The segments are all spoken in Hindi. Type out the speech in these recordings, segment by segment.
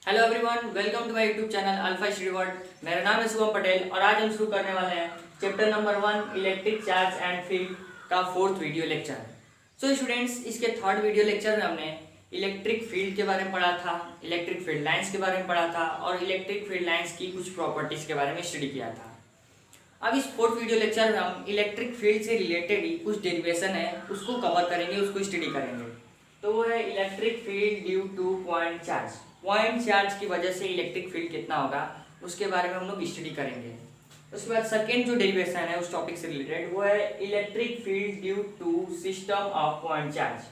Hello everyone, welcome to my YouTube channel alpha study world. मेरा नाम है शुभम पटेल और आज हम शुरू करने वाले हैं chapter number 1 electric charge and field का fourth video lecture. So students, इसके थर्ड वीडियो लेक्चर में हमने इलेक्ट्रिक फील्ड के बारे में पढ़ा था, इलेक्ट्रिक फील्ड लाइन्स के बारे में पढ़ा था और इलेक्ट्रिक फील्ड लाइन्स की कुछ प्रॉपर्टीज के बारे में स्टडी किया था। अब इस फोर्थ वीडियो लेक्चर में हम इलेक्ट्रिक फील्ड से रिलेटेड ही कुछ डेरिवेशन है उसको कवर करेंगे, उसको स्टडी करेंगे। तो वो है electric field due to point charge. Point charge की वजह से इलेक्ट्रिक फील्ड कितना होगा उसके बारे में हम लोग स्टडी करेंगे। उसके बाद सेकेंड जो डेरिवेशन है उस टॉपिक से रिलेटेड वो है electric field due to system of point charge.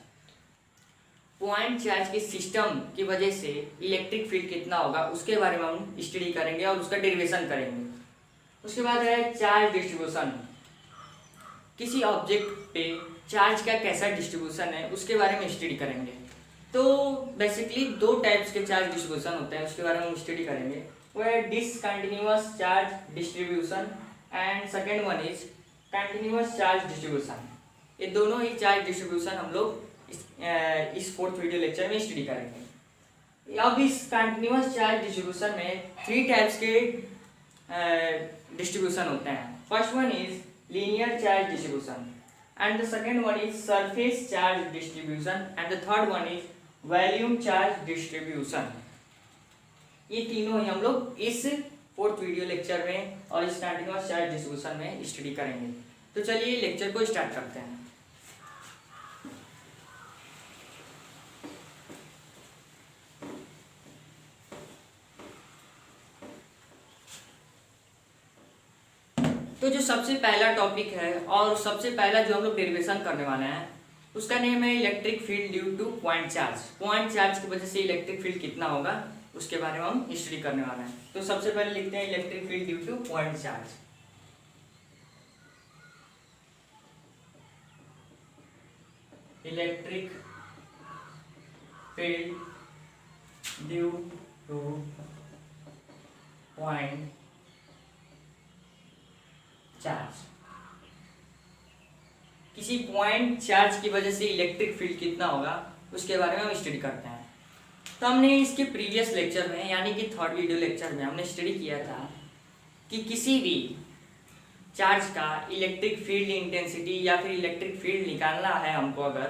Point charge के सिस्टम की वजह से इलेक्ट्रिक फील्ड कितना होगा उसके बारे में हम स्टडी करेंगे और उसका डेरिवेशन करेंगे। उसके बाद है चार्ज डिस्ट्रीब्यूशन। किसी ऑब्जेक्ट पे चार्ज का कैसा डिस्ट्रीब्यूशन है उसके बारे में स्टडी करेंगे। तो बेसिकली दो टाइप्स के चार्ज डिस्ट्रीब्यूशन होते हैं, उसके बारे में हम स्टडी करेंगे। वो है discontinuous charge distribution and second one is continuous charge distribution. ये दोनों ही चार्ज डिस्ट्रीब्यूशन हम लोग इस फोर्थ वीडियो लेक्चर में स्टडी करेंगे। अब इस कंटिन्यूअस चार्ज डिस्ट्रीब्यूशन में थ्री टाइप्स के डिस्ट्रीब्यूशन होते हैं। First one is linear charge distribution and the second one is surface charge distribution and the third one is volume charge distribution. ये तीनों ही हम लोग इस फोर्थ वीडियो लेक्चर में और इस कंटिन्यूअस चार्ज डिस्ट्रीब्यूशन में स्टडी करेंगे। तो चलिए लेक्चर को स्टार्ट करते हैं। तो जो सबसे पहला टॉपिक है और सबसे पहला जो हम लोग डेरिवेशन करने वाले हैं उसका नेम है electric field due to point charge. Point charge की वजह से इलेक्ट्रिक फील्ड कितना होगा उसके बारे में हम स्टडी करने वाले हैं। तो सबसे पहले लिखते हैं electric field due to point charge. Electric field due to point charge. किसी पॉइंट चार्ज की वजह से इलेक्ट्रिक फील्ड कितना होगा उसके बारे में हम स्टडी करते हैं। तो हमने इसके प्रीवियस लेक्चर में यानी कि थर्ड वीडियो लेक्चर में हमने स्टडी किया था कि किसी भी चार्ज का इलेक्ट्रिक फील्ड इंटेंसिटी या फिर इलेक्ट्रिक फील्ड निकालना है हमको अगर,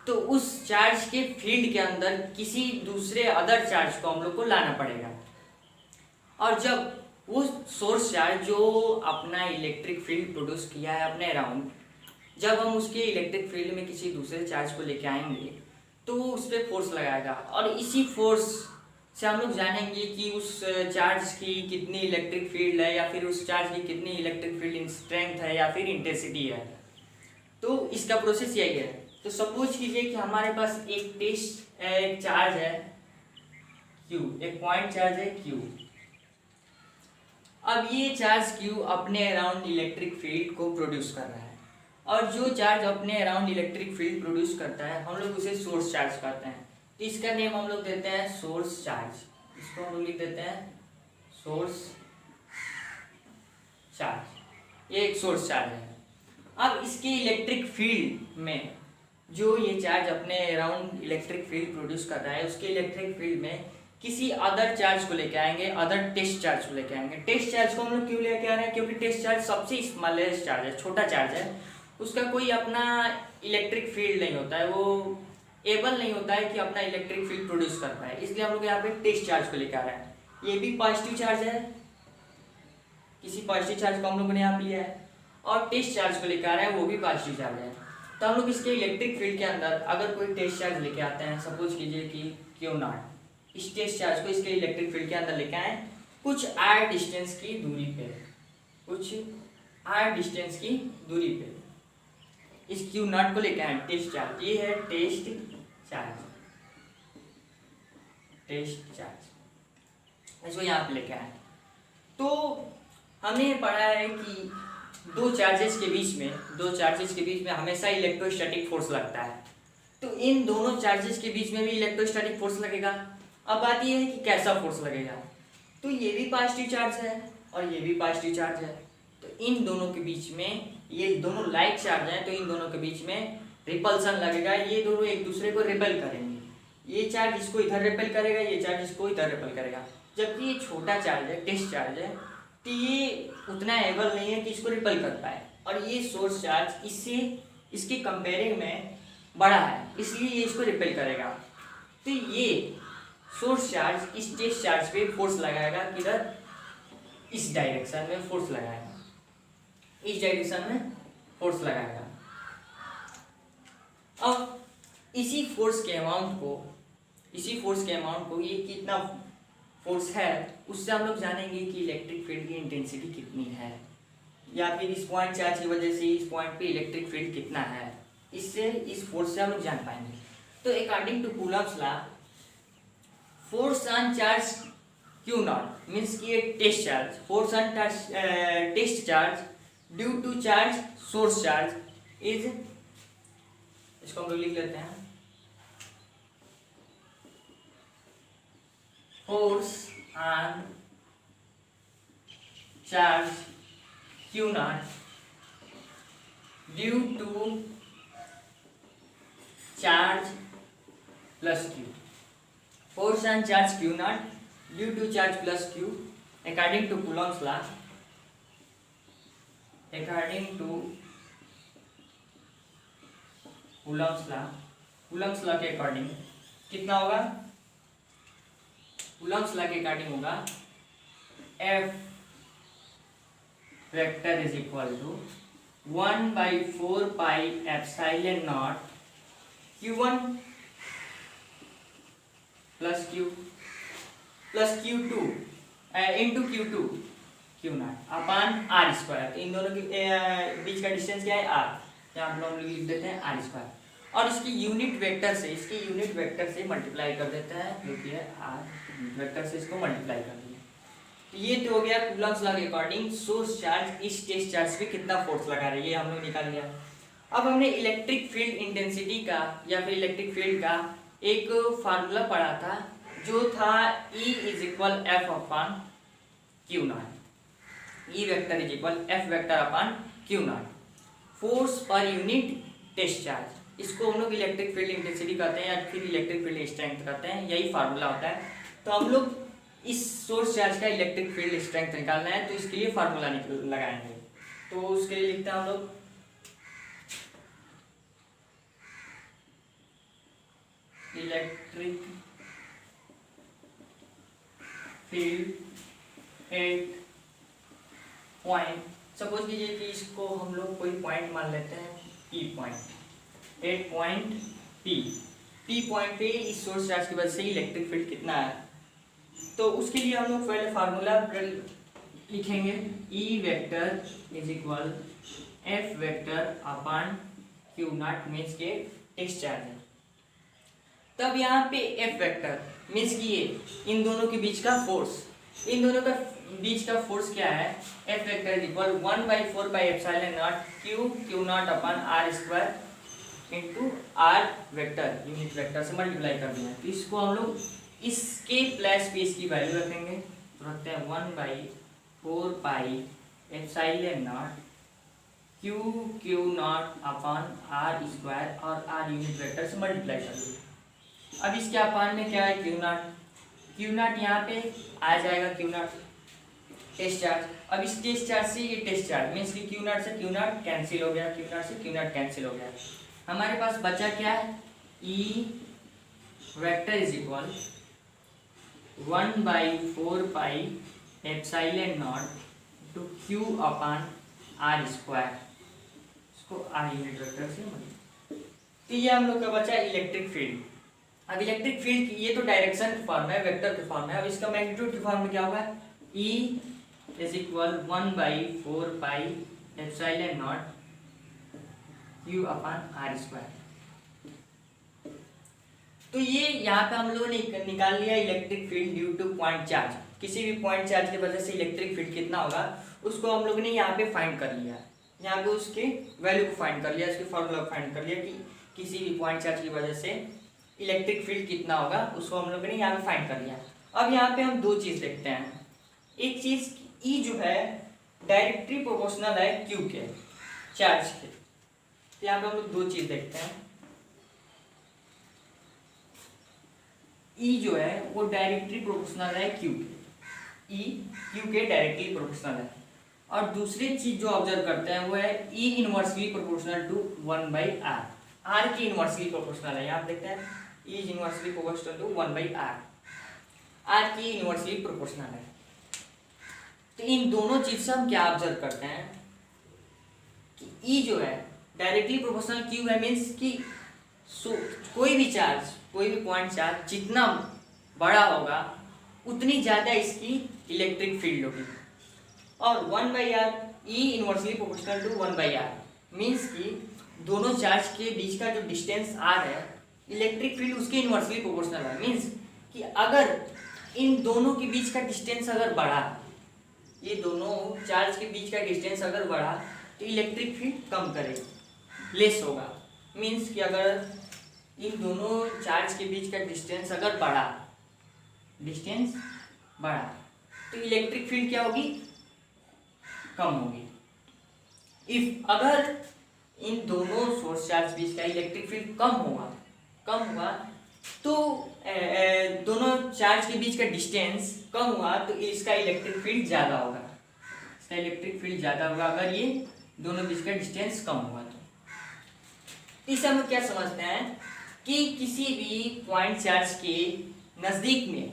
तो उस चार्ज के फील्ड के अंदर किसी दूसरे अदर चार्ज को हम लोग को लाना पड़ेगा। और जब वो सोर्स चार्ज जो अपना इलेक्ट्रिक फील्ड प्रोड्यूस किया है अपने अराउंड, जब हम उसके इलेक्ट्रिक फील्ड में किसी दूसरे चार्ज को लेके आएंगे तो वो उस पर फोर्स लगाएगा और इसी फोर्स से हम लोग जानेंगे कि उस चार्ज की कितनी इलेक्ट्रिक फील्ड है या फिर उस चार्ज की कितनी इलेक्ट्रिक फील्ड स्ट्रेंथ है या फिर इंटेंसिटी है। तो इसका प्रोसेस यही है। तो सपोज कीजिए कि हमारे पास एक चार्ज है Q, एक पॉइंट चार्ज है Q। अब ये चार्ज Q अपने अराउंड इलेक्ट्रिक फील्ड को प्रोड्यूस कर रहा है और जो चार्ज अपने अराउंड इलेक्ट्रिक फील्ड प्रोड्यूस करता है हम लोग उसे सोर्स चार्ज कहते हैं। तो इसका नेम हम लोग देते हैं सोर्स चार्ज। इसको हम लोग लिख देते हैं सोर्स चार्ज। ये एक सोर्स चार्ज है। अब इसके इलेक्ट्रिक फील्ड में जो ये चार्ज अपने अराउंड इलेक्ट्रिक फील्ड प्रोड्यूस कर रहा है उसके इलेक्ट्रिक फील्ड में किसी अदर चार्ज को लेके आएंगे, अदर टेस्ट चार्ज को लेके आएंगे। टेस्ट चार्ज को हम लोग क्यों लेके आ रहे हैं? क्योंकि टेस्ट चार्ज सबसे स्मॉलेस्ट चार्ज है, छोटा चार्ज है, उसका कोई अपना इलेक्ट्रिक फील्ड नहीं होता है, वो एबल नहीं होता है कि अपना इलेक्ट्रिक फील्ड प्रोड्यूस कर पाए। इसलिए हम लोग यहाँ पे टेस्ट चार्ज को लेके आ रहे हैं। ये भी पॉजिटिव चार्ज है, किसी पॉजिटिव चार्ज को हम लोगों ने यहाँ पे लिया है और टेस्ट चार्ज को लेके आ रहे हैं, वो भी पॉजिटिव चार्ज है। तो हम लोग इसके इलेक्ट्रिक फील्ड के अंदर अगर कोई टेस्ट चार्ज लेके आते हैं, सपोज कीजिए कि Q0, इस टेस्ट चार्ज को इसके इलेक्ट्रिक फील्ड के अंदर लेके आए कुछ r डिस्टेंस की दूरी पे, कुछ r डिस्टेंस की दूरी पे इस Q0 को लेके आए टेस्ट चार्ज। ये है टेस्ट चार्ज, टेस्ट चार्ज, इसको यहाँ पे लेके आए। तो हमने पढ़ा है कि दो चार्जेस के बीच में हमेशा इलेक्ट्रोस्टैटिक फोर्स लगता है। तो इन दोनों चार्जेस के बीच में भी इलेक्ट्रोस्टैटिक फोर्स लगेगा। अब बात यह है कि कैसा फोर्स लगेगा। तो ये भी पॉजिटिव चार्ज है और ये भी पॉजिटिव चार्ज है। तो इन दोनों के बीच में, ये दोनों लाइक चार्ज हैं, तो इन दोनों के बीच में रिपल्सन लगेगा। ये दोनों एक दूसरे को रिपेल करेंगे। ये चार्ज इसको इधर रिपेल करेगा, ये चार्ज इसको इधर रिपेल करेगा। जबकि ये छोटा चार्ज है, टेस्ट चार्ज है, तो ये उतना एबल नहीं है कि इसको रिपेल कर पाए, और ये सोर्स चार्ज इससे इसके कंपेयरिंग में बड़ा है, इसलिए ये इसको रिपेल करेगा। तो ये सोर्स चार्ज इस टेस्ट चार्ज पे फोर्स लगाएगा, किधर, इस डायरेक्शन में फोर्स लगाएगा, इस डायरेक्शन में फोर्स लगाएगा। अब इसी फोर्स के अमाउंट को ये कितना फोर्स है, उससे हम लोग जानेंगे कि इलेक्ट्रिक फील्ड की इंटेंसिटी कितनी है, या फिर इस पॉइंट चार्ज की वजह से इस पॉइंट पे इलेक्ट्रिक फील्ड कितना है, इससे इस फोर्स से हम लोग जान पाएंगे। तो according to Coulomb's law, force on charge Q naught means कि एक test charge, force on test charge due to charge source charge is, इसको हम लोग लिख लेते हैं, force on charge Q naught due to charge plus Q, force on charge Q naught due to charge plus Q according to Coulomb's law, Coulomb's law के अकॉर्डिंग कितना होगा, कूलम्स लॉ के अकॉर्डिंग होगा F vector is equal to 1/4 pi epsilon naught Q1 plus Q2 into Q2 Q naught upon R square. इन दोनों के बीच का डिस्टेंस क्या है, R, यहाँ हम लोग लिख देते हैं R स्क्वायर, और इसकी यूनिट वेक्टर से मल्टीप्लाई कर देते हैं, जो कि है R वेक्टर से इसको मल्टीप्लाई कर दिया। तो ये तो हो गया कूलम्स लॉ के अकॉर्डिंग सोर्स चार्ज इस टेस्ट चार्ज पे कितना फोर्स लगा रहा है, ये हम लोग निकाल लिया। अब हमने इलेक्ट्रिक फील्ड इंटेंसिटी का या फिर इलेक्ट्रिक फील्ड का एक फार्मूला पढ़ा था, जो था E is equal F upon Q naught, E vector is equal F vector upon Q naught, force per unit test charge. इसको हम लोग इलेक्ट्रिक फील्ड इंटेंसिटी कहते हैं या फिर इलेक्ट्रिक फील्ड स्ट्रेंथ कहते हैं, यही फार्मूला होता है। तो हम लोग इस सोर्स चार्ज का इलेक्ट्रिक फील्ड स्ट्रेंथ निकालना है, तो इसके लिए फार्मूला लगाएंगे। तो उसके लिए लिखते हैं हम लोग electric field at point, suppose कीजिए कि इसको हम लोग कोई पॉइंट मान लेते हैं P point, at point P point पे इस सोर्स चार्ज की वजह से इलेक्ट्रिक फील्ड कितना है। तो उसके लिए हम लोग पहले फार्मूला लिखेंगे, E vector is equal F vector upon Q not means के टेस्ट चार्ज है। तब यहाँ पे एफ वेक्टर मीन्स कि ये इन दोनों के बीच का फोर्स, इन दोनों का बीच का फोर्स क्या है, F vector is equal 1/4 pi epsilon naught Q naught upon R square into R vector unit vector से मल्टीप्लाई कर दिया। तो इसको हम लोग इसके प्लस पे इसकी वैल्यू रखेंगे, तो रखते हैं 1/4 pi epsilon naught Q naught upon R square और आर यूनिट वेक्टर से मल्टीप्लाई कर दिया। अब इसके अपान में क्या है, क्यू नॉट यहाँ पे आ जाएगा, क्यू नॉट टेस्ट चार्ज। अब इस टेस्ट चार्ज से ये टेस्ट चार्ज मीन्स कि क्यू नॉट से क्यू नॉट कैंसिल हो गया, क्यू नॉट से क्यू नॉट कैंसिल हो गया। हमारे पास बचा क्या है, E vector is equal 1/4 pi epsilon naught to Q upon R square, इसको आर यूनिट वेक्टर से मल्टीप्लाई। तो ये हम लोग का बचा इलेक्ट्रिक फील्ड। अब इलेक्ट्रिक फील्ड ये तो डायरेक्शन के फॉर्म है, वेक्टर के फॉर्म है। अब इसका मैग्नीट्यूड के फॉर्म में क्या होगा, E is equal 1/4 pi epsilon naught Q upon R square. तो ये यहाँ पे हम लोगों ने निकाल लिया electric field due to point charge. किसी भी पॉइंट चार्ज की वजह से इलेक्ट्रिक फील्ड कितना होगा उसको हम लोगों ने यहाँ पे फाइंड कर लिया, यहाँ पे उसके वैल्यू को फाइंड कर लिया, उसके फॉर्मूला को फाइंड कर लिया कि किसी भी पॉइंट चार्ज की वजह से इलेक्ट्रिक फील्ड कितना होगा उसको हम लोगों ने यहाँ पे फाइंड कर लिया। अब यहाँ पे हम दो चीज़ देखते हैं, एक चीज़ E जो है डायरेक्टली प्रोपोर्शनल है Q के चार्ज के। तो यहाँ पे हम लोग दो चीज़ देखते हैं, ई जो है वो डायरेक्टली प्रोपोर्शनल है क्यू के, ई क्यू के डायरेक्टली प्रोपोर्शनल है। और दूसरी चीज जो ऑब्जर्व करते हैं वो है E inversely proportional to 1/r, R की इनवर्सली प्रोपोर्शनल है। यहाँ देखते हैं E is inversely proportional to 1/r, R की इनवर्सली प्रोपोर्शनल है। तो इन दोनों चीज से हम क्या ऑब्जर्व करते हैं कि ई जो है डायरेक्टली प्रोपोर्शनल क्यू है, मीन्स कि कोई भी चार्ज, कोई भी पॉइंट चार्ज जितना बड़ा होगा उतनी ज़्यादा इसकी इलेक्ट्रिक फील्ड होगी। और 1/r E inversely proportional to 1/r, means कि दोनों चार्ज के बीच का जो डिस्टेंस r है, इलेक्ट्रिक फील्ड उसके इनवर्सली प्रोपोर्शनल है। मीन्स कि अगर इन दोनों के बीच का डिस्टेंस अगर बढ़ा, ये दोनों चार्ज के बीच का डिस्टेंस अगर बढ़ा तो इलेक्ट्रिक फील्ड कम करेगी, लेस होगा। मीन्स कि अगर इन दोनों चार्ज के बीच का डिस्टेंस अगर बढ़ा, डिस्टेंस बढ़ा तो इलेक्ट्रिक फील्ड क्या होगी, कम होगी। इफ अगर इन दोनों सोर्स चार्ज बीच का इलेक्ट्रिक फील्ड कम हुआ तो दोनों चार्ज के बीच का डिस्टेंस कम हुआ तो इसका इलेक्ट्रिक फील्ड ज़्यादा होगा, इसका इलेक्ट्रिक फील्ड ज़्यादा होगा अगर ये दोनों बीच का डिस्टेंस कम हुआ तो। इसे हम क्या समझते हैं कि किसी भी पॉइंट चार्ज के नज़दीक में,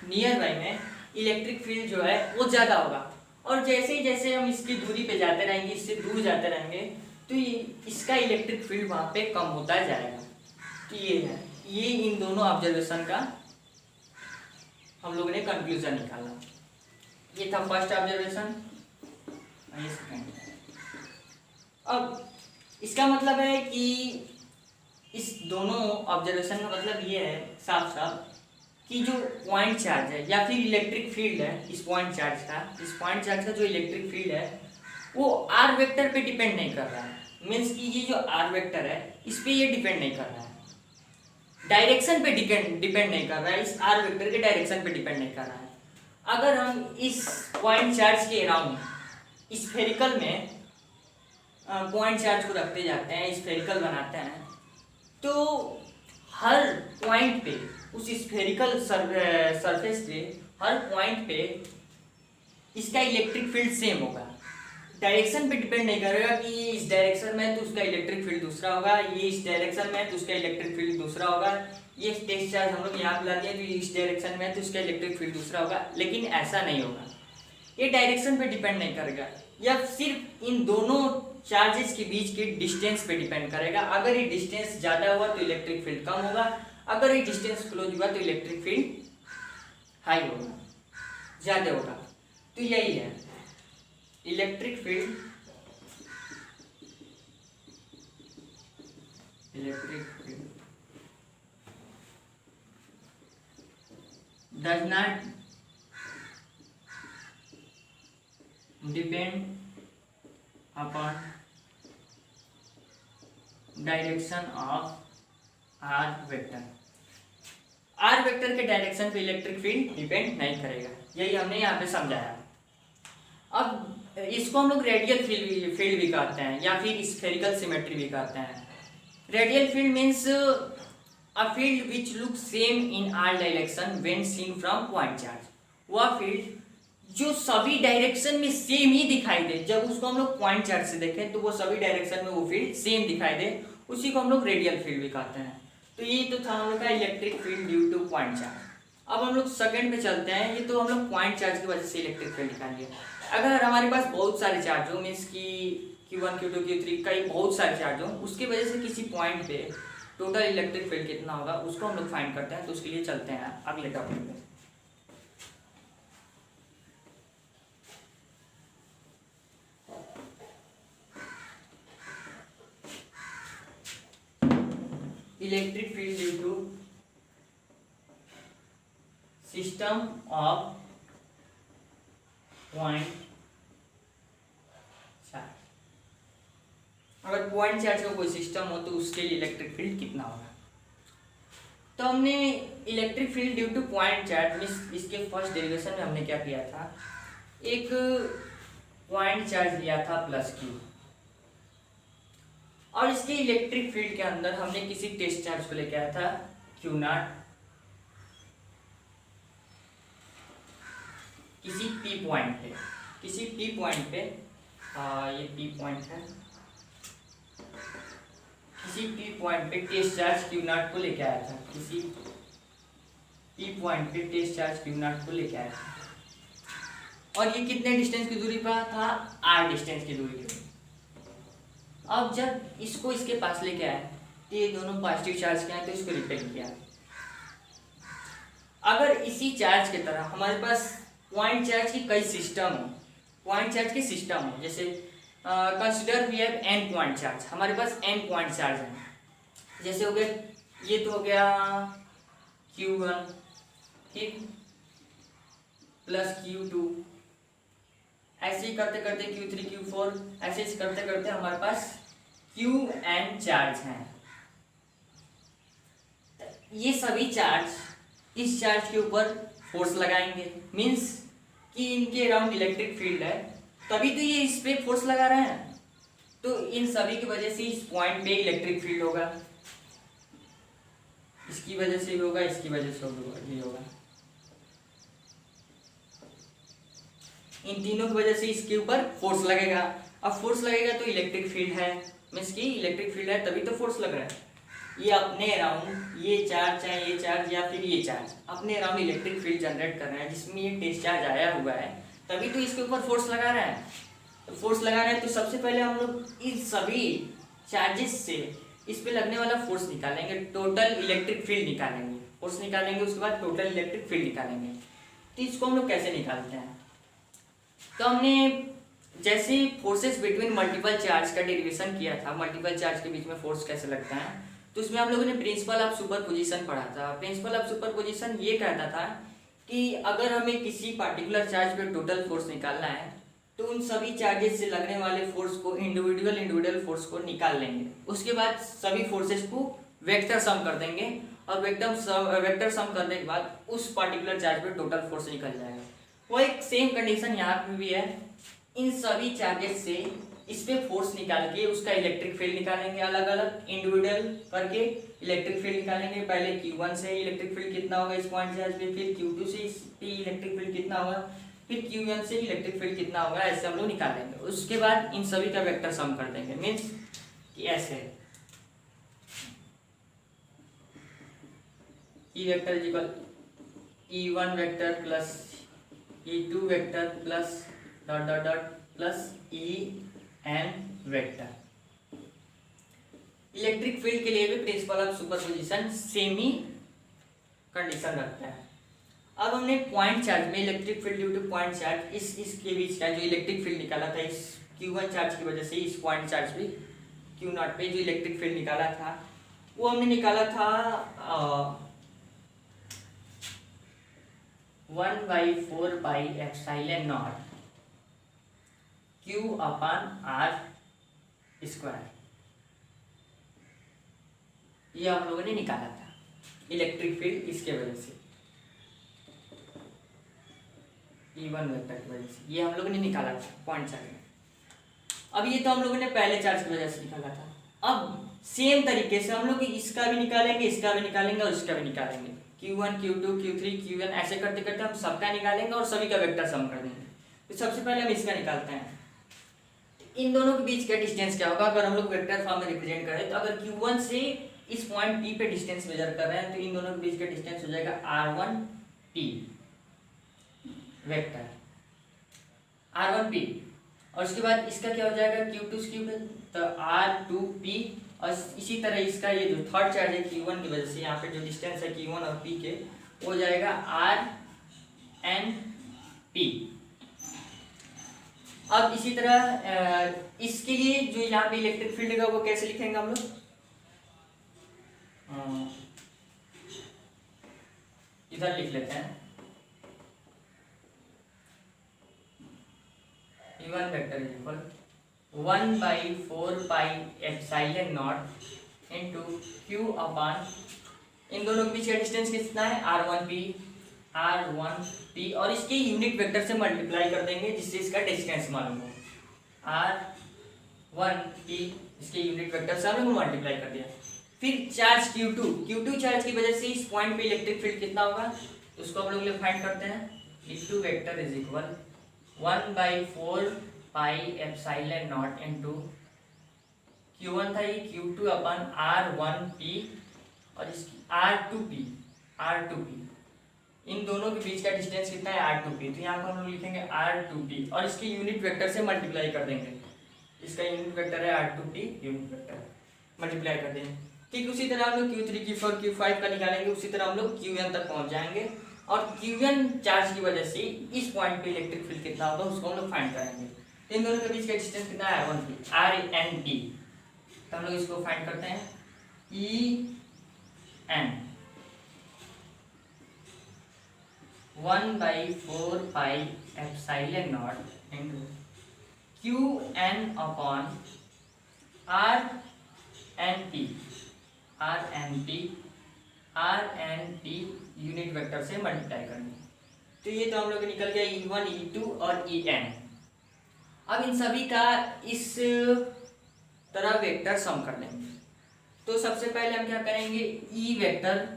नियर बाई में इलेक्ट्रिक फील्ड जो है वो ज़्यादा होगा, और जैसे ही जैसे हम इसकी दूरी पे जाते रहेंगे, इससे दूर जाते रहेंगे तो इसका इलेक्ट्रिक फील्ड वहाँ पे कम होता जाएगा। तो ये है, ये इन दोनों ऑब्जर्वेशन का हम लोगों ने कंक्लूजन निकाला। ये था फर्स्ट ऑब्जर्वेशन, ये सेकंड। अब इसका मतलब है कि इस दोनों ऑब्जर्वेशन का मतलब ये है साफ साफ कि जो पॉइंट चार्ज है या फिर इलेक्ट्रिक फील्ड है इस पॉइंट चार्ज का जो इलेक्ट्रिक फील्ड है वो आर वेक्टर पे डिपेंड नहीं कर रहा है। मीन्स कि ये जो आर वेक्टर है इस पे ये डिपेंड नहीं कर रहा है, डायरेक्शन पे डिपेंड नहीं कर रहा है, इस आर वेक्टर के डायरेक्शन पे डिपेंड नहीं कर रहा है। अगर हम इस पॉइंट चार्ज के अराउंड स्फेरिकल में पॉइंट चार्ज को रखते जाते हैं, स्फेरिकल बनाते हैं, तो हर पॉइंट पे, उस स्फेरिकल सरफेस पे, हर पॉइंट पे इसका इलेक्ट्रिक फील्ड सेम होगा, डायरेक्शन पे डिपेंड नहीं करेगा कि ये इस डायरेक्शन में तो उसका इलेक्ट्रिक फील्ड दूसरा होगा, ये इस डायरेक्शन में तो उसका इलेक्ट्रिक फील्ड दूसरा होगा, ये टेस्ट चार्ज हम लोग यहाँ बुला दिया तो इस डायरेक्शन में तो उसका इलेक्ट्रिक फील्ड दूसरा होगा। लेकिन ऐसा नहीं होगा, ये डायरेक्शन पे डिपेंड नहीं करेगा, या सिर्फ इन दोनों चार्जेस के बीच के डिस्टेंस पे डिपेंड करेगा। अगर ये डिस्टेंस ज़्यादा हुआ तो इलेक्ट्रिक फील्ड कम होगा, अगर ये डिस्टेंस क्लोज हुआ तो इलेक्ट्रिक फील्ड हाई होगा, ज़्यादा होगा। तो यही है electric field, does not depend upon direction of r vector. r vector के डायरेक्शन पे इलेक्ट्रिक फील्ड डिपेंड नहीं करेगा, यही हमने यहाँ पे समझाया। अब इसको हम लोग रेडियल फील्ड भी कहते हैं या फिर स्फेरिकल सिमेट्री भी कहते हैं। Radial field means a field which look same in all direction when seen from point charge. वह फील्ड जो सभी डायरेक्शन में सेम ही दिखाई दे, जब उसको हम लोग पॉइंट चार्ज से देखें तो वो सभी डायरेक्शन में वो फील्ड सेम दिखाई दे, उसी को हम लोग रेडियल फील्ड भी कहते हैं। तो ये तो था हम लोग का electric field due to point charge. अब हम लोग सेकंड पे चलते हैं। ये तो हम लोग पॉइंट चार्ज की वजह से इलेक्ट्रिक फील्ड निकाल लिया। अगर हमारे पास बहुत सारे चार्ज हो, मीन्स कि Q1 Q2 Q3 कई बहुत सारे चार्ज हो, उसकी वजह से किसी पॉइंट पे टोटल इलेक्ट्रिक फील्ड कितना होगा उसको हम लोग फाइंड करते हैं। तो उसके लिए चलते हैं अगले टॉपिक पे। Electric field due to system of point charge. अगर पॉइंट चार्ज का कोई सिस्टम हो तो उसके लिए इलेक्ट्रिक फील्ड कितना होगा। तो हमने electric field due to point charge means इसके फर्स्ट डेरिवेशन में हमने क्या किया था, एक पॉइंट चार्ज लिया था प्लस Q, और इसके इलेक्ट्रिक फील्ड के अंदर हमने किसी टेस्ट चार्ज को लेके आया था Q0, किसी पी पॉइंट पे, ये पी पॉइंट है, किसी पी पॉइंट पे टेस्ट चार्ज क्यू नॉट को लेके आया था, किसी पी पॉइंट पे टेस्ट चार्ज क्यू नॉट को लेके आया था, और ये कितने डिस्टेंस की दूरी पर था, आर डिस्टेंस की दूरी पे। अब जब इसको इसके पास लेके आए तो ये दोनों पॉजिटिव चार्ज के हैं, तो इसको रिपेल किया। अगर इसी चार्ज की तरह हमारे पास पॉइंट चार्ज की कई सिस्टम हो, पॉइंट चार्ज के सिस्टम हो, जैसे consider we have N point charge, हमारे पास एन पॉइंट चार्ज है, जैसे हो गया ये तो हो गया Q1 ठीक प्लस Q2, ऐसे ही करते करते Q3 Q4, ऐसे ही करते करते हमारे पास Qn चार्ज हैं। ये सभी चार्ज इस चार्ज के ऊपर फोर्स लगाएंगे, मीन्स कि इनके अराउंड इलेक्ट्रिक फील्ड है, तभी तो ये इस पे फोर्स लगा रहे हैं, तो इन सभी की वजह से इस पॉइंट पे इलेक्ट्रिक फील्ड होगा, इसकी वजह से होगा, इसकी वजह से भी होगा, इन तीनों की वजह से इसके ऊपर फोर्स लगेगा। अब फोर्स लगेगा तो इलेक्ट्रिक फील्ड है, मीन्स कि इलेक्ट्रिक फील्ड है तभी तो फोर्स लग रहा है। ये अपने अराउंड ये चार्ज, चाहे ये चार्ज या फिर ये चार्ज, अपने अराउंड इलेक्ट्रिक फील्ड जनरेट कर रहा है, जिसमें ये टेस्ट चार्ज आया हुआ है, तभी तो इसके ऊपर फोर्स लगा रहा है। तो फोर्स लगा रहा है तो सबसे पहले हम लोग इन सभी चार्जेस से इस पे लगने वाला फोर्स निकालेंगे, टोटल इलेक्ट्रिक फील्ड निकालेंगे, फोर्स निकालेंगे, उसके बाद टोटल इलेक्ट्रिक फील्ड निकालेंगे। तो इसको हम लोग कैसे निकालते हैं, तो हमने जैसे फोर्सेस बिटवीन मल्टीपल चार्ज का डेरिवेशन किया था, मल्टीपल चार्ज के बीच में फोर्स कैसे लगता है, तो उसमें हम लोगों ने प्रिंसिपल ऑफ सुपरपोजिशन पढ़ा था। प्रिंसिपल ऑफ सुपरपोजिशन ये कहता था कि अगर हमें किसी पार्टिकुलर चार्ज पे टोटल फोर्स निकालना है तो उन सभी चार्जेस से लगने वाले फोर्स को इंडिविजुअल फोर्स को निकाल लेंगे, उसके बाद सभी फोर्सेस को वेक्टर सम कर देंगे, और वेक्टर सम करने के बाद उस पार्टिकुलर चार्ज पे टोटल फोर्स निकल जाएगा। वो एक सेम कंडीशन यहाँ पे भी है, इन सभी चार्जेस से इस पे फोर्स निकाल के उसका इलेक्ट्रिक फील्ड निकालेंगे, अलग अलग इंडिविजुअल करके इलेक्ट्रिक फील्ड निकालेंगे। पहले Q1 से इलेक्ट्रिक फील्ड कितना होगा इस पॉइंट चार्ज पे, फिर Q2 से इस पे इलेक्ट्रिक फील्ड कितना होगा, फिर Qn से इलेक्ट्रिक फील्ड कितना होगा, ऐसे हम लोग निकालेंगे। उसके बाद इन सभी का वेक्टर सम कर देंगे, मीन्स कि ऐसे E vector is equal E1 vector plus E2 vector plus dot dot dot plus En vector. Electric field के लिए भी principle of superposition same he condition रखता है। अब हमने पॉइंट चार्ज में electric field due to point charge इसके बीच का जो इलेक्ट्रिक फील्ड निकाला था, इस Q1 चार्ज की वजह से इस पॉइंट चार्ज पे Q0 पे जो इलेक्ट्रिक फील्ड निकाला था वो हमने निकाला था 1/4πε0 Q/R², ये हम लोगों ने निकाला था इलेक्ट्रिक फील्ड इसके वजह से, E1 वेक्टर की वजह से, ये हम लोगों ने निकाला था पॉइंट चार्ज में। अब ये तो हम लोगों ने पहले चार्ज की वजह से निकाला था। अब सेम तरीके से हम लोग इसका भी निकालेंगे, इसका भी निकालेंगे और इसका भी निकालेंगे। Q1 Q2 Q3 Qn ऐसे करते करते हम सबका निकालेंगे और सभी का वेक्टर सम कर देंगे। तो सबसे पहले हम इसका निकालते हैं। इन दोनों के बीच का डिस्टेंस क्या होगा अगर हम लोग वेक्टर फॉर्म में रिप्रेजेंट करें, तो अगर Q1 से इस पॉइंट P पे डिस्टेंस मेजर कर रहे हैं तो इन दोनों के बीच का डिस्टेंस हो जाएगा R1P वेक्टर, R1P। और उसके बाद इसका क्या हो जाएगा Q2 से Q तो R2P, और इसी तरह इसका ये जो थर्ड चार्ज है Q1 की वजह से यहाँ पे जो डिस्टेंस है Q1 और P के वो हो जाएगा RNP। अब इसी तरह इसके लिए जो यहाँ पे इलेक्ट्रिक फील्ड है वो कैसे लिखेंगे हम लोग, इधर लिख लेते हैं E1 vector is equal 1/4πε0 into Q upon इन दोनों के बीच का डिस्टेंस कितना है R1P, और इसके यूनिट वेक्टर से मल्टीप्लाई कर देंगे जिससे इसका डिस्टेंस मालूम हो। R1P इसके यूनिट वेक्टर से हम लोग मल्टीप्लाई कर दिया। फिर चार्ज Q2 चार्ज की वजह से इस पॉइंट पे इलेक्ट्रिक फील्ड कितना होगा तो उसको हम लोग फाइंड करते हैं। E2 vector is equal 1/4 pi epsilon not into Q1 था ये Q2 अपन R1P और इसकी R2P इन दोनों के बीच का डिस्टेंस कितना है R2P। तो यहाँ पर हम लोग लिखेंगे R2P और इसके यूनिट वेक्टर से मल्टीप्लाई कर देंगे। इसका यूनिट वेक्टर है R2P, यूनिट वेक्टर मल्टीप्लाई कर देंगे। ठीक उसी तरह हम लोग Q3 Q4 Q5 का निकालेंगे। उसी तरह हम लोग Qn तक पहुंच जाएंगे और Qn चार्ज की वजह से इस पॉइंट पे इलेक्ट्रिक फील्ड कितना होगा उसको हम लोग फाइंड करेंगे। इन दोनों के बीच का डिस्टेंस कितना है R1P। तो हम लोग इसको फाइंड करते हैं En 1/4 pi epsilon not into Qn upon RnP unit vector से मल्टीप्लाई करनी। तो ये तो हम लोग निकल गया E1 E2 और En। अब इन सभी का इस तरह वेक्टर सम कर लेंगे। तो सबसे पहले हम क्या करेंगे, E वेक्टर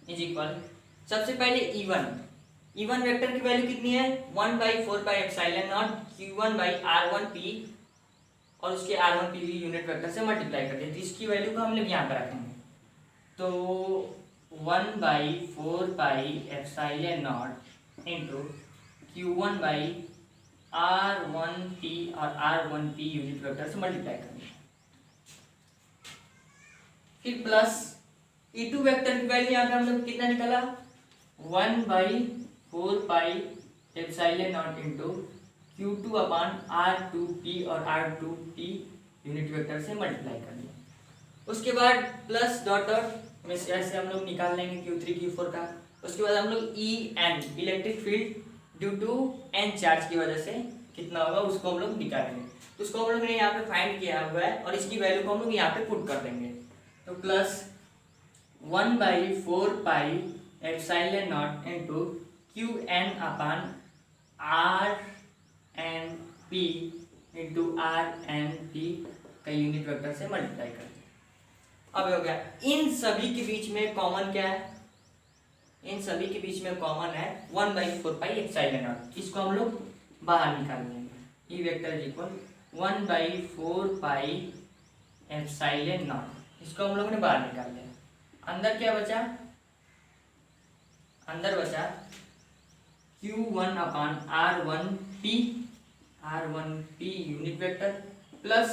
इज इक्वल सबसे पहले E1 वेक्टर की वैल्यू कितनी है 1/4 पाई एप्सिलॉन नॉट Q1/R1P और उसके R1P यूनिट वेक्टर से मल्टीप्लाई कर दिया। तो इसकी वैल्यू को हम लोग यहाँ पर रखेंगे। तो 1/4 pi epsilon not into Q1/R1P और R1P यूनिट वेक्टर से मल्टीप्लाई करेंगे। फिर प्लस E2 वेक्टर की वैल्यू यहाँ पे हम लोग कितना निकला 1/4 pi epsilon not into Q2 upon R2P और R2P यूनिट वेक्टर से मल्टीप्लाई कर दिया। उसके बाद प्लस डॉट डॉट में से ऐसे हम लोग निकाल लेंगे Q3 Q4 का। उसके बाद हम लोग En electric field due to N charge की वजह से कितना होगा उसको हम लोग निकालेंगे। तो उसको हम लोग ने यहाँ पे फाइंड किया हुआ है और इसकी वैल्यू को हम लोग यहाँ पे पुट कर देंगे। तो plus 1/4 pi epsilon not into Qn upon RnP into RnP का यूनिट वेक्टर से मल्टीप्लाई कर दिया। अब हो गया। इन सभी के बीच में कॉमन क्या है, इन सभी के बीच में कॉमन है 1/4 पाई एप्सिलॉन नॉट। इसको हम लोग बाहर निकाल लेंगे। ई vector is equal 1/4 pi epsilon not. इसको हम लोगों ने बाहर निकाल लिया। अंदर क्या बचा, अंदर बचा Q1 upon R1P unit vector plus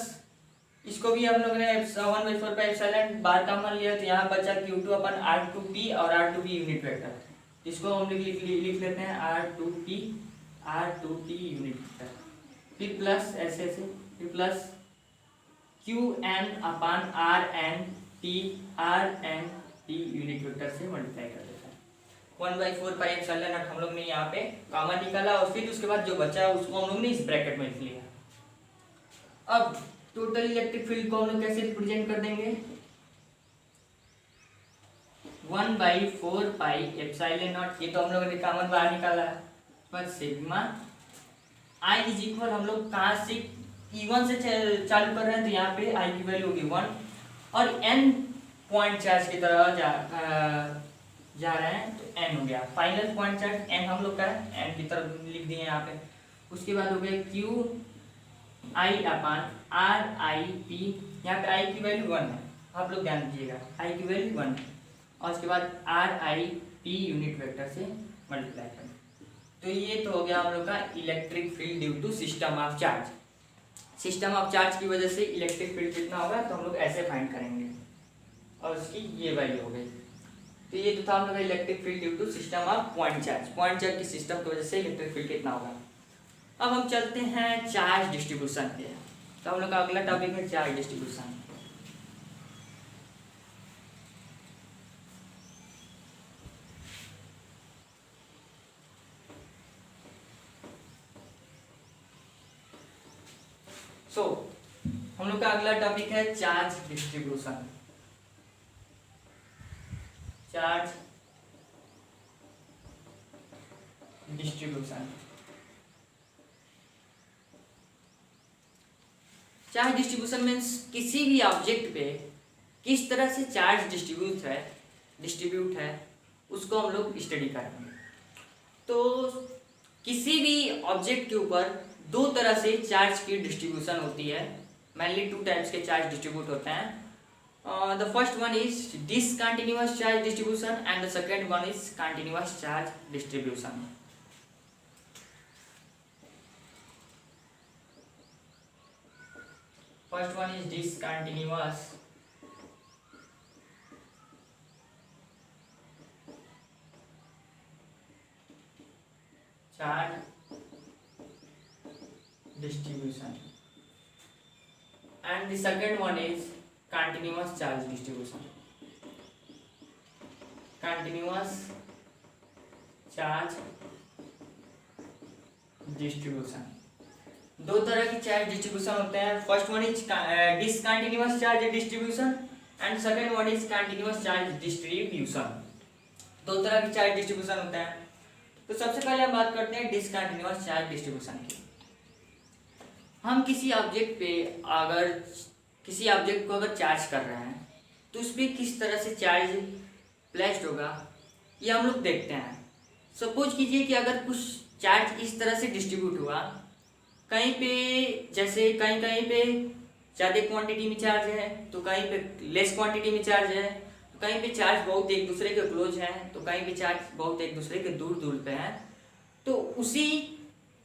इसको भी हम लोग ने 1/4 पाई एप्सिलॉन बाहर का मान लिया। तो यहाँ बचा Q2 अपॉन R2P और R2P यूनिट वेक्टर। इसको हम लोग लिख लेते हैं R2P यूनिट वेक्टर। फिर प्लस ऐसे फिर plus Qn upon RnP unit vector से मल्टीप्लाई कर देता है। 1/4 पाई एप्सिलॉन नॉट हम लोग ने यहाँ पे कॉमन निकाला और फिर उसके बाद जो बचा उसको हम लोग ने इस ब्रैकेट में लिख लिया। अब टोटल इलेक्ट्रिक फील्ड को हम लोग कैसे रिप्रेजेंट कर देंगे 1/4 पाई एप्सिलॉन नॉट। ये तो हम लोगों ने कॉमन बाहर निकाला है। पर सिग्मा I इज इक्वल हम लोग कहाँ से E1 से चालू कर रहे हैं तो यहाँ पे I की वैल्यू होगी 1 और N पॉइंट चार्ज की तरह जा रहे हैं तो N हो गया। फाइनल पॉइंट चार्ज N हम लोग का है, N की तरफ लिख दिए यहाँ पे। उसके बाद हो गया QI अपॉन RIP। यहाँ पे I की वैल्यू 1 है, आप लोग ध्यान दीजिएगा I की वैल्यू 1 है। और उसके बाद RIP यूनिट वेक्टर से मल्टीप्लाई करें। तो ये तो हो गया हम लोग का electric field due to system of charge. System of charge की वजह से इलेक्ट्रिक फील्ड कितना होगा तो हम लोग ऐसे फाइंड करेंगे और उसकी ये वैल्यू हो गई। तो ये तो था हम लोग का electric field due to system of point charge की सिस्टम की वजह से इलेक्ट्रिक फील्ड कितना होगा। अब हम चलते हैं चार्ज डिस्ट्रीब्यूशन पे। तो हम लोग का अगला टॉपिक है चार्ज डिस्ट्रीब्यूशन। हम लोग का अगला टॉपिक है charge distribution. Charge distribution means किसी भी ऑब्जेक्ट पे किस तरह से चार्ज डिस्ट्रीब्यूट है उसको हम लोग स्टडी करेंगे। तो किसी भी ऑब्जेक्ट के ऊपर दो तरह से चार्ज की डिस्ट्रीब्यूशन होती है। मेनली टू टाइप्स के चार्ज डिस्ट्रीब्यूट होते हैं। The first one is discontinuous charge distribution and the second one is continuous charge distribution. First one is discontinuous charge distribution and the second one is continuous charge distribution. Continuous charge distribution, दो तरह की चार्ज डिस्ट्रीब्यूशन होते हैं। First one is discontinuous charge distribution and second one is continuous charge distribution. दो तरह की चार्ज डिस्ट्रीब्यूशन होते हैं। तो सबसे पहले हम बात करते हैं डिसकंटिन्यूअस चार्ज डिस्ट्रीब्यूशन की। हम किसी ऑब्जेक्ट पे अगर किसी ऑब्जेक्ट को अगर चार्ज कर रहे हैं तो उस पर किस तरह से चार्ज प्लेस्ड होगा ये हम लोग देखते हैं। सपोज कीजिए कि अगर कुछ चार्ज इस तरह से डिस्ट्रीब्यूट हुआ, कहीं पे जैसे कहीं कहीं पे ज़्यादा क्वांटिटी में चार्ज है तो कहीं पे लेस क्वांटिटी में चार्ज है, कहीं पे चार्ज बहुत एक दूसरे के क्लोज हैं तो कहीं पे चार्ज बहुत एक दूसरे के दूर दूर पे हैं। तो उसी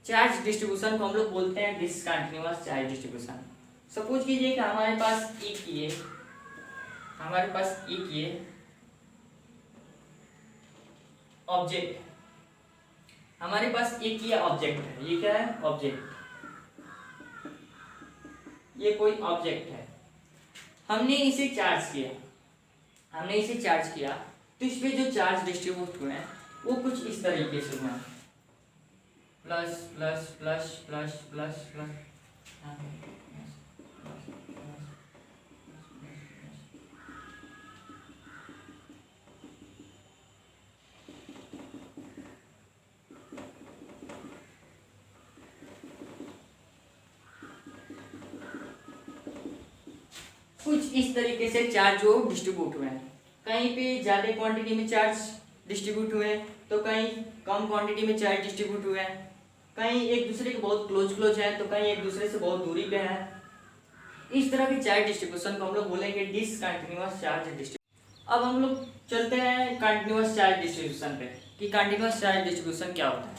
चार्ज डिस्ट्रीब्यूशन को हम लोग बोलते हैं डिसकंटिन्यूअस चार्ज डिस्ट्रीब्यूशन। सपोज कीजिए कि हमारे पास एक ये ऑब्जेक्ट है। ये क्या है? ऑब्जेक्ट। ये कोई ऑब्जेक्ट है, हमने इसे चार्ज किया तो इस पे जो चार्ज डिस्ट्रीब्यूट हुए हैं वो कुछ इस तरीके से हुए हैं, plus plus plus plus plus plus. कुछ इस तरीके से चार्ज जो डिस्ट्रीब्यूट हुए हैं, कहीं पे ज़्यादा क्वांटिटी में चार्ज डिस्ट्रीब्यूट हुए हैं तो कहीं कम क्वांटिटी में चार्ज डिस्ट्रीब्यूट हुए हैं, कहीं एक दूसरे के बहुत क्लोज है तो कहीं एक दूसरे से बहुत दूरी पे है। इस तरह के चार्ज डिस्ट्रीब्यूशन को हम लोग बोलेंगे डिसकंटिन्यूअस चार्ज डिस्ट्रीब्यूशन। अब हम लोग चलते हैं कंटिन्यूअस चार्ज डिस्ट्रीब्यूशन पे कि कंटिन्यूअस चार्ज डिस्ट्रीब्यूशन क्या होता है।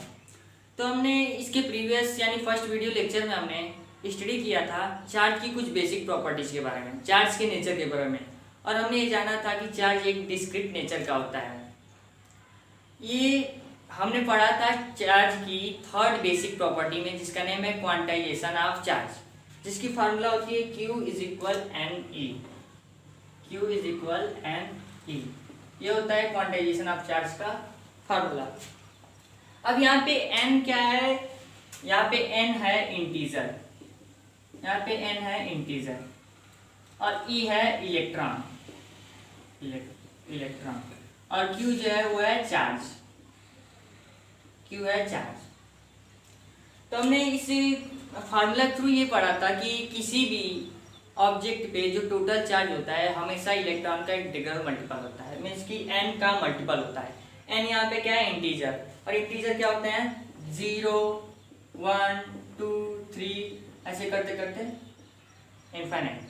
तो हमने इसके प्रीवियस यानी फर्स्ट वीडियो लेक्चर में हमने स्टडी किया था चार्ज की कुछ बेसिक प्रॉपर्टीज के बारे में, चार्ज के नेचर के बारे में, और हमने ये जाना था कि चार्ज एक डिस्क्रीट नेचर का होता है। ये हमने पढ़ा था चार्ज की थर्ड बेसिक प्रॉपर्टी में जिसका नेम है क्वांटाइजेशन ऑफ चार्ज, जिसकी फार्मूला होती है Q is equal N E. ये होता है क्वांटाइजेशन ऑफ चार्ज का फार्मूला। अब यहाँ पे n क्या है? यहाँ पे n है इंटीजर, और E है इलेक्ट्रॉन, और Q जो है वो है चार्ज, तो हमने इस फार्मूला थ्रू ये पढ़ा था कि किसी भी ऑब्जेक्ट पे जो टोटल चार्ज होता है हमेशा इलेक्ट्रॉन का इंटीग्रल मल्टीपल होता है, मीन्स कि n का मल्टीपल होता है। n यहाँ पे क्या है? इंटीजर, और इंटीजर क्या होते हैं? 0 1 2 3 ऐसे करते करते इनफाइनाइट।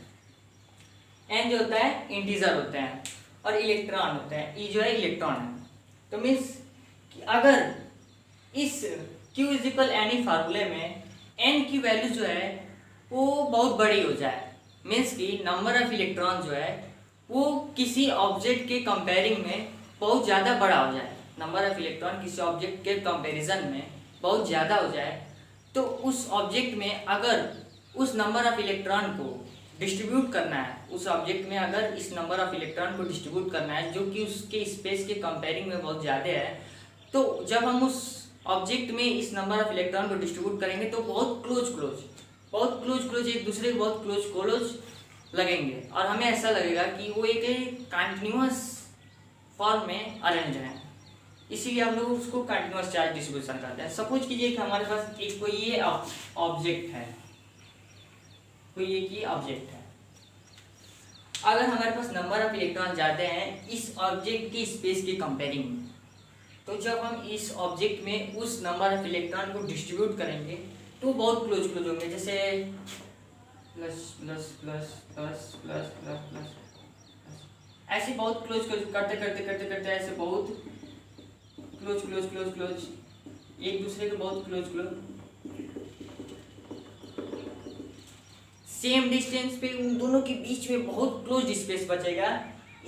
n जो होता है इंटीजर होते हैं और इलेक्ट्रॉन होते हैं, E जो है इलेक्ट्रॉन है। तो मीन्स कि अगर इस Q इज इक्वल एनी फार्मूले में n की वैल्यू जो है वो बहुत बड़ी हो जाए, मीन्स कि नंबर ऑफ इलेक्ट्रॉन जो है वो किसी ऑब्जेक्ट के कंपेयरिंग में बहुत ज़्यादा बड़ा हो जाए, नंबर ऑफ इलेक्ट्रॉन किसी ऑब्जेक्ट के कंपैरिजन में बहुत ज़्यादा हो जाए, तो उस ऑब्जेक्ट में अगर उस नंबर ऑफ इलेक्ट्रॉन को डिस्ट्रीब्यूट करना है, उस ऑब्जेक्ट में अगर इस नंबर ऑफ इलेक्ट्रॉन को डिस्ट्रीब्यूट करना है जो कि उसके स्पेस के कंपेयरिंग में बहुत ज़्यादा है, तो जब हम उस ऑब्जेक्ट में इस नंबर ऑफ इलेक्ट्रॉन को डिस्ट्रीब्यूट करेंगे तो बहुत क्लोज एक दूसरे के बहुत क्लोज लगेंगे, और हमें ऐसा लगेगा कि वो एक कंटिन्यूअस फॉर्म में अरेंज है, इसीलिए हम लोग उसको कंटिन्यूअस चार्ज डिस्ट्रीब्यूशन कहते हैं। सपोज कीजिए कि हमारे पास एक कोई ये ऑब्जेक्ट है, अगर हमारे पास नंबर ऑफ इलेक्ट्रॉन ज़्यादा हैं इस ऑब्जेक्ट की स्पेस के कंपेयरिंग में, तो जब हम इस ऑब्जेक्ट में उस नंबर ऑफ इलेक्ट्रॉन को डिस्ट्रीब्यूट करेंगे तो बहुत क्लोज क्लोज होंगे, जैसे plus plus plus plus plus plus plus, ऐसे बहुत क्लोज क्लोज करते करते करते करते ऐसे बहुत क्लोज क्लोज क्लोज क्लोज एक दूसरे के बहुत क्लोज क्लोज सेम डिस्टेंस पे उन दोनों के बीच में बहुत क्लोज स्पेस बचेगा।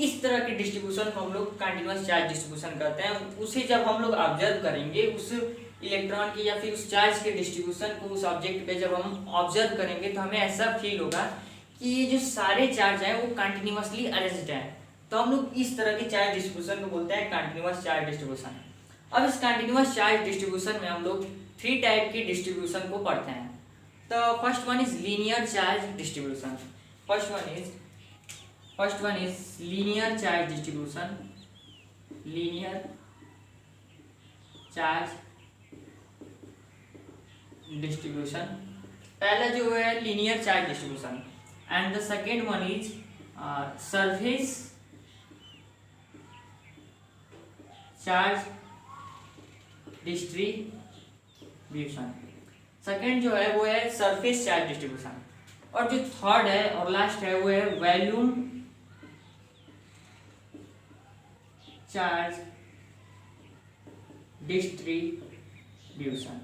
इस तरह के डिस्ट्रीब्यूशन को हम लोग कंटिन्यूअस चार्ज डिस्ट्रीब्यूशन करते हैं। उसे जब हम लोग ऑब्जर्व करेंगे उस इलेक्ट्रॉन की या फिर उस चार्ज के डिस्ट्रीब्यूशन को उस ऑब्जेक्ट पे जब हम ऑब्जर्व करेंगे तो हमें ऐसा फील होगा कि ये जो सारे चार्ज हैं वो कंटिन्यूअसली अरेंज्ड हैं। तो हम लोग इस तरह के चार्ज डिस्ट्रीब्यूशन को बोलते हैं कंटिन्यूअस चार्ज डिस्ट्रीब्यूशन। अब इस कंटिन्यूअस चार्ज डिस्ट्रीब्यूशन में हम लोग 3 टाइप के डिस्ट्रीब्यूशन को पढ़ते हैं। तो first one is linear charge distribution. First one is linear charge distribution. Linear charge distribution पहला जो है linear charge distribution, and the second one is surface charge distribution. Second जो है वो है सरफेस चार्ज डिस्ट्रीब्यूशन, और जो थर्ड है और लास्ट है वो है वॉल्यूम चार्ज डिस्ट्रीब्यूशन।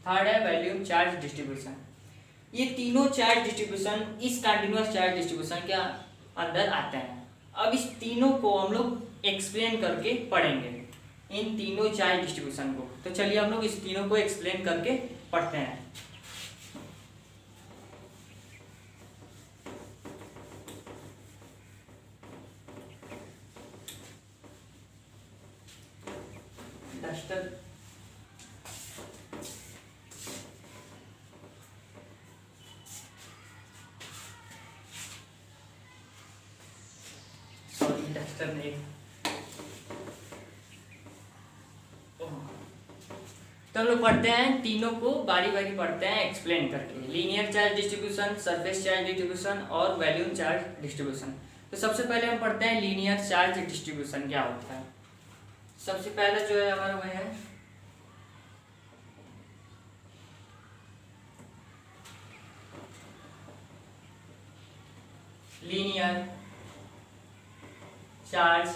थर्ड है वॉल्यूम चार्ज डिस्ट्रीब्यूशन। ये तीनों चार्ज डिस्ट्रीब्यूशन इस कंटिन्यूअस चार्ज डिस्ट्रीब्यूशन के अंदर आते हैं। अब इस तीनों को हम लोग एक्सप्लेन करके पढ़ेंगे, इन तीनों चार्ज डिस्ट्रीब्यूशन को। तो चलिए हम लोग इस तीनों को एक्सप्लेन करके पढ़ते हैं। डस्टर सॉरी डस्टर नहीं। तो हम लोग पढ़ते हैं, तीनों को बारी बारी पढ़ते हैं एक्सप्लेन करके। Linear charge distribution, surface charge distribution और वॉल्यूम चार्ज डिस्ट्रीब्यूशन। तो सबसे पहले हम पढ़ते हैं लीनियर चार्ज डिस्ट्रीब्यूशन क्या होता है। सबसे पहला जो है हमारा वह है linear charge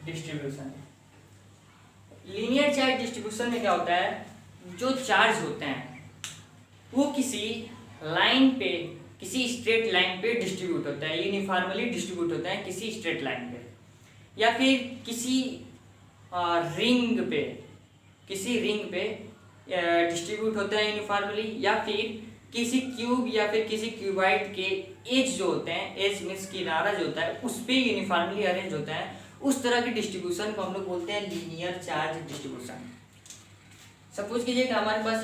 distribution. Linear charge distribution में क्या होता है, जो चार्ज होते हैं वो किसी लाइन पे, किसी स्ट्रेट लाइन पे डिस्ट्रीब्यूट होता है, यूनिफॉर्मली डिस्ट्रीब्यूट होता है किसी स्ट्रेट लाइन पे, या फिर किसी रिंग पे डिस्ट्रीब्यूट होता है यूनिफॉर्मली, या फिर किसी क्यूब या फिर किसी क्यूबाइड के एज जो होते हैं, एज मीन्स किनारा जो होता है उस पे यूनिफॉर्मली अरेंज होता है। उस तरह के डिस्ट्रीब्यूशन को हम लोग बोलते हैं लीनियर चार्ज डिस्ट्रीब्यूशन। सपोज कीजिए कि हमारे पास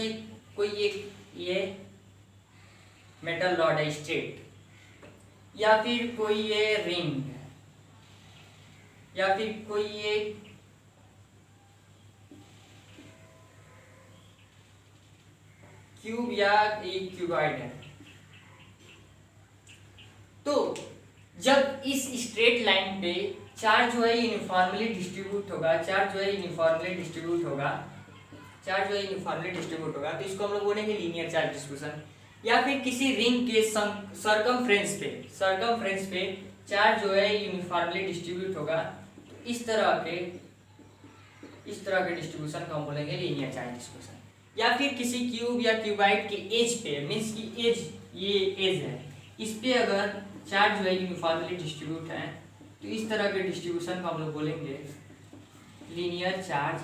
ये मेटल रॉड है स्ट्रेट, या फिर कोई ये रिंग है, या फिर कोई ये क्यूब या एक क्यूबॉइड है। तो जब इस स्ट्रेट लाइन पे चार्ज जो है यूनिफॉर्मली डिस्ट्रीब्यूट होगा, तो इसको हम लोग बोलेंगे लीनियर चार्ज डिस्ट्रीब्यूशन। या फिर किसी रिंग के सरकमफ्रेंस पे चार्ज जो है यूनिफॉर्मली डिस्ट्रीब्यूट होगा, तो इस तरह के डिस्ट्रीब्यूशन को हम बोलेंगे लीनियर चार्ज डिस्ट्रीब्यूशन। या फिर किसी क्यूब या क्यूबाइड के एज पे, मीन्स की ये एज है, इस पे अगर चार्ज जो है यूनिफॉर्मली डिस्ट्रीब्यूट है, तो इस तरह के डिस्ट्रीब्यूशन को हम लोग बोलेंगे लीनियर चार्ज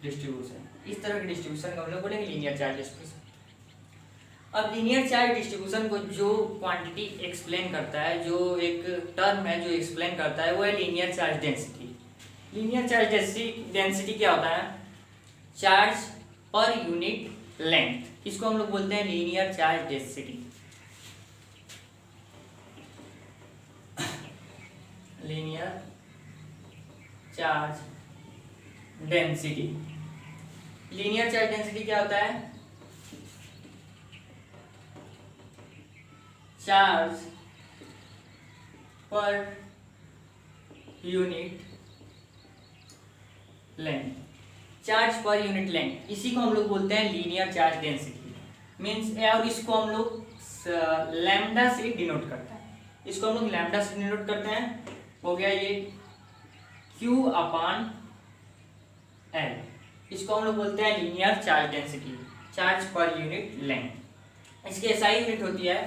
डिस्ट्रीब्यूशन। इस तरह के डिस्ट्रीब्यूशन को हम लोग बोलेंगे लीनियर चार्ज डिस्ट्रीब्यूशन। अब लीनियर चार्ज डिस्ट्रीब्यूशन को जो क्वांटिटी एक्सप्लेन करता है, जो एक टर्म है जो एक्सप्लेन करता है, वो है linear charge density. Linear charge density क्या होता है, चार्ज पर यूनिट लेंथ, इसको हम लोग बोलते हैं linear charge density. Linear charge density. Linear charge density क्या होता है, charge per unit length, charge per unit length, इसी को हम लोग बोलते हैं लीनियर चार्ज डेंसिटी मीन्स, और इसको हम लोग लैम्डा से डिनोट करते हैं, इसको हम लोग लैम्डा से डिनोट करते हैं। हो गया ये Q अपान L, इसको हम लोग बोलते हैं linear charge density, charge per unit length. इसकी एसआई यूनिट होती है,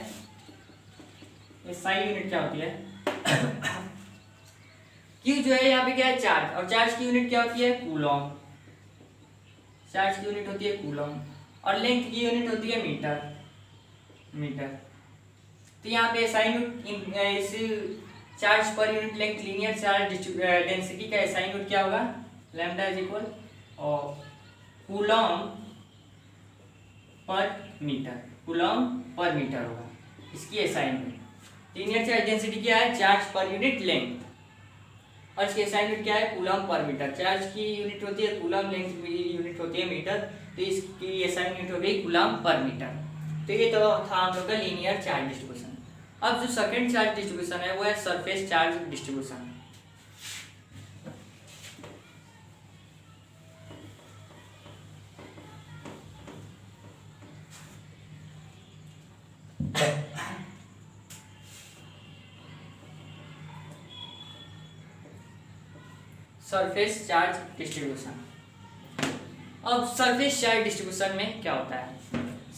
एसआई यूनिट क्या होती है Q जो है यहाँ पे क्या है चार्ज, और चार्ज की यूनिट क्या होती है कूलॉम, चार्ज की यूनिट होती है कूलॉम, और लेंथ की यूनिट होती है मीटर, मीटर। तो यहाँ पे एसआई यूनिट, इस charge per unit length linear charge density का एसआई यूनिट क्या होगा, लैम्डा इज इक्वल और कूलॉम पर मीटर, कूलॉम पर मीटर होगा इसकी SI unit. Linear charge density क्या है, चार्ज पर यूनिट लेंथ, और इसकी एसआई यूनिट क्या है कूलॉम पर मीटर। चार्ज की यूनिट होती है कूलॉम, लेंथ की यूनिट होती है मीटर, तो इसकी एसआई यूनिट हो गई कूलॉम पर मीटर। तो ये तो था हम लोग का लीनियर चार्ज डिस्ट्रीब्यूशन। अब जो सेकंड चार्ज डिस्ट्रीब्यूशन है वो है surface charge distribution. Surface charge distribution. अब सरफेस चार्ज डिस्ट्रीब्यूशन में क्या होता है,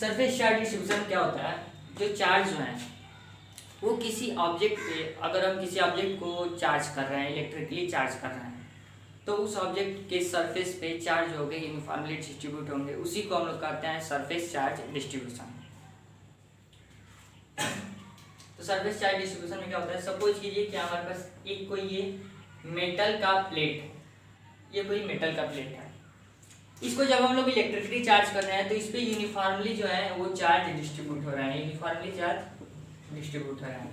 सरफेस चार्ज डिस्ट्रीब्यूशन क्या होता है, जो चार्ज जो है वो किसी ऑब्जेक्ट पे, अगर हम किसी ऑब्जेक्ट को चार्ज कर रहे हैं, इलेक्ट्रिकली चार्ज कर रहे हैं, तो उस ऑब्जेक्ट के सरफेस पे चार्ज हो गए, यूनिफॉर्मली डिस्ट्रीब्यूट होंगे, उसी को हम लोग कहते हैं सरफेस चार्ज डिस्ट्रीब्यूशन। तो सरफेस चार्ज डिस्ट्रीब्यूशन में क्या होता है, सपोज कीजिए कि हमारे पास एक कोई ये मेटल का प्लेट है, ये कोई मेटल का प्लेट है, इसको जब हम लोग इलेक्ट्रिकली चार्ज कर रहे हैं तो इस पर यूनिफॉर्मली जो है वो चार्ज डिस्ट्रीब्यूट हो रहा है, यूनिफॉर्मली चार्ज डिस्ट्रीब्यूट हो रहा है,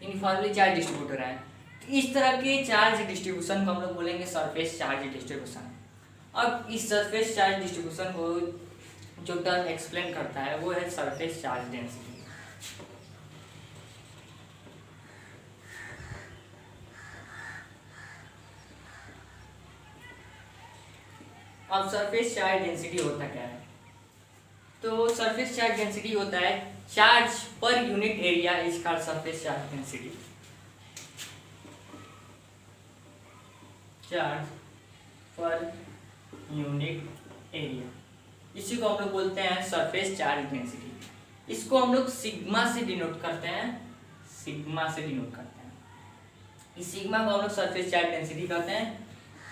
यूनिफॉर्मली चार्ज डिस्ट्रीब्यूट हो रहा है। तो इस तरह के चार्ज डिस्ट्रीब्यूशन को हम लोग बोलेंगे सरफेस चार्ज डिस्ट्रीब्यूशन। अब इस सरफेस चार्ज डिस्ट्रीब्यूशन को जो टर्म एक्सप्लेन करता है वो है सरफेस चार्ज डेंसिटी। अब सरफेस चार्ज डेंसिटी होता क्या है, तो सरफेस चार्ज डेंसिटी होता है charge per unit area is called surface charge density, charge per unit area, इसी को हम लोग बोलते हैं सरफेस चार्ज डेंसिटी। इसको हम लोग सिग्मा से डिनोट करते हैं, सिग्मा से डिनोट करते हैं, इस सिग्मा को हम लोग सरफेस चार्ज डेंसिटी कहते हैं,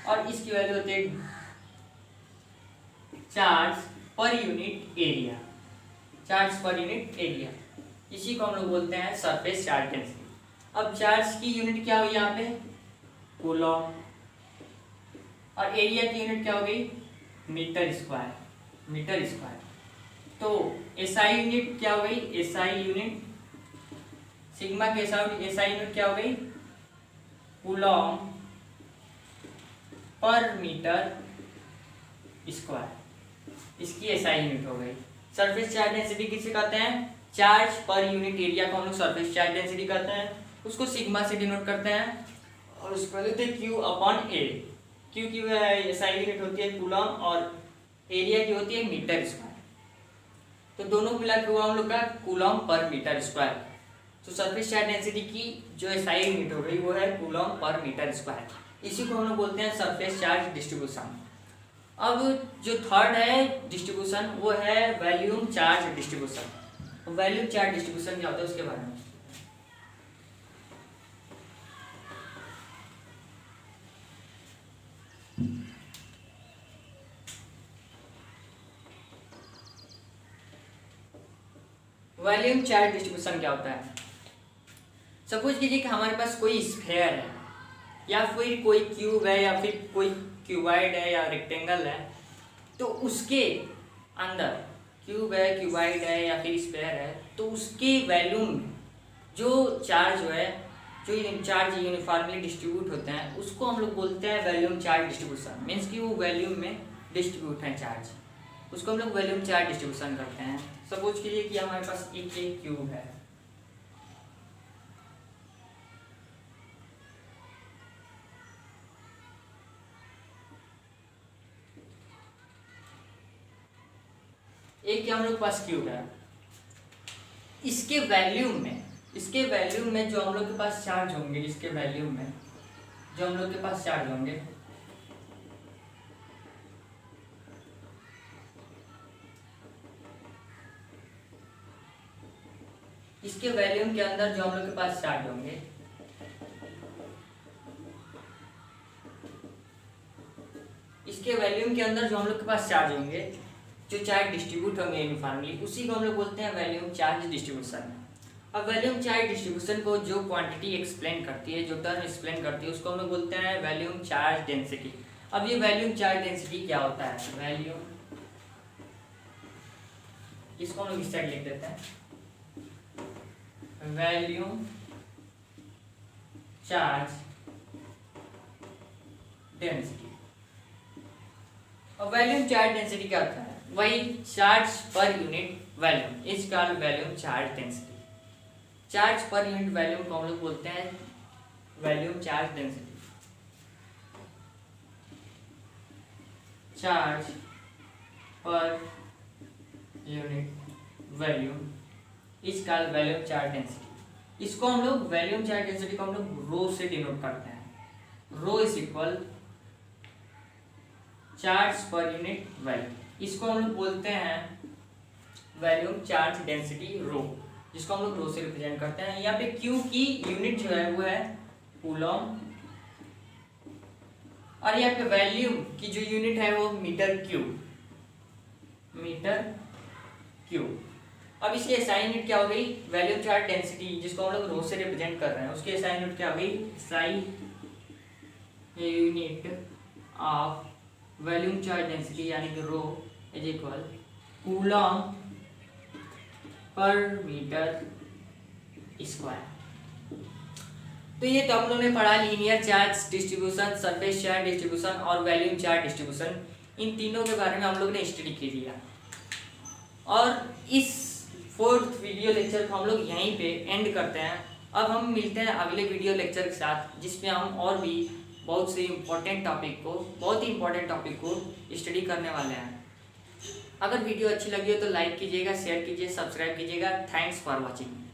और इसकी वैल्यू होती है charge per unit area, charge per unit area, इसी को हम लोग बोलते हैं सरफेस चार्ज डेंसिटी। अब चार्ज की यूनिट क्या हुई यहाँ पे कूलॉम, और एरिया की यूनिट क्या हो गई मीटर स्क्वायर, मीटर स्क्वायर। तो एसआई यूनिट क्या हो गई, एसआई यूनिट, सिग्मा के एसआई यूनिट क्या हो गई कूलॉम पर मीटर स्क्वायर, इसकी एसआई यूनिट हो गई। सरफेस चार्ज डेंसिटी किसे कहते हैं, चार्ज पर यूनिट एरिया को हम लोग सरफेस चार्ज डेंसिटी कहते हैं, उसको सिग्मा से डिनोट करते हैं, और उसको लेते हैं क्यू अपॉन ए। क्यू की एसआई यूनिट होती है कूलॉम और एरिया की होती है मीटर स्क्वायर, तो दोनों को मिला के हुआ हम लोग का कूलॉम पर मीटर स्क्वायर। तो सरफेस चार्ज डेंसिटी की जो एसआई यूनिट हो गई वो है कूलॉम पर मीटर स्क्वायर, इसी को हम लोग बोलते हैं सरफेस चार्ज डिस्ट्रीब्यूशन। अब जो थर्ड है डिस्ट्रीब्यूशन वो है volume charge distribution. Volume charge distribution क्या होता है उसके बारे में, वॉल्यूम चार्ज डिस्ट्रीब्यूशन क्या होता है, सपोज कीजिए कि हमारे पास कोई स्फेयर है या फिर कोई क्यूब है या फिर कोई क्यूबाइड है या रेक्टेंगल है, तो उसके अंदर क्यूब है, क्यूबाइड है या फिर स्फेयर है, तो उसके वॉल्यूम जो चार्ज जो है, जो चार्ज यूनिफॉर्मली डिस्ट्रीब्यूट होते हैं, उसको हम लोग बोलते हैं वॉल्यूम चार्ज डिस्ट्रीब्यूशन। मीन्स कि वो वॉल्यूम में डिस्ट्रीब्यूट है चार्ज, उसको हम लोग वॉल्यूम चार्ज डिस्ट्रीब्यूशन करते हैं। सपोज कीजिए कि हमारे पास एक क्यूब है, एक क्या हम लोग के पास क्यूब है, इसके वैल्यूम में जो हम लोग के पास चार्ज होंगे, इसके वैल्यूम में जो हम लोग के पास चार्ज होंगे, इसके वैल्यूम के अंदर जो हम लोग के पास चार्ज होंगे, इसके वैल्यूम के अंदर जो हम लोग के पास चार्ज होंगे, जो चार्ज डिस्ट्रीब्यूट होंगे यूनिफॉर्मली, उसी को हम लोग बोलते हैं वैल्यूम चार्ज डिस्ट्रीब्यूशन। अब वैल्यूम चार्ज डिस्ट्रीब्यूशन को जो क्वांटिटी एक्सप्लेन करती है, जो टर्म एक्सप्लेन करती है, उसको हम लोग बोलते हैं वैल्यूम चार्ज डेंसिटी। अब ये वैल्यूम चार्ज डेंसिटी क्या होता है, वैल्यूम, इसको हम लोग इस साइड लिख देते हैं, वैल्यूम चार्ज डेंसिटी। और वैल्यूम चार्ज डेंसिटी क्या होता है, वही charge per unit volume is called volume charge density. Charge per unit volume को हम लोग बोलते हैं volume charge density. Charge per unit volume is called volume charge density. इसको हम लोग वैल्यूम चार्ज डेंसिटी को हम लोग रो से डिनोट करते हैं। Rho is equal charge per unit volume, इसको हम लोग बोलते हैं वैल्यूम चार्ज डेंसिटी रो, जिसको हम लोग रो से रिप्रेजेंट करते हैं। यहाँ पे क्यू की यूनिट जो है वो है कूलम, और यहाँ पे वैल्यूम की जो यूनिट है वो मीटर क्यूब, मीटर क्यूब। अब इसकी एसआई यूनिट क्या हो गई, वैल्यूम चार्ज डेंसिटी, जिसको हम लोग रो से रिप्रेजेंट कर रहे हैं, उसकी एसआई यूनिट क्या हो गई, SI unit of volume charge density यानी कि rho is equal coulomb per metre square. तो ये तो हम लोगों ने पढ़ा linear charge distribution, surface charge distribution और वैल्यूम चार्ज डिस्ट्रीब्यूशन। इन तीनों के बारे में हम लोग ने स्टडी की लिया, और इस 4th वीडियो लेक्चर को हम लोग यहीं पे एंड करते हैं। अब हम मिलते हैं अगले वीडियो लेक्चर के साथ, जिसमें हम और भी बहुत ही इम्पोर्टेंट टॉपिक को स्टडी करने वाले हैं। अगर वीडियो अच्छी लगी हो तो लाइक कीजिएगा, शेयर कीजिए, सब्सक्राइब कीजिएगा। Thanks for watching.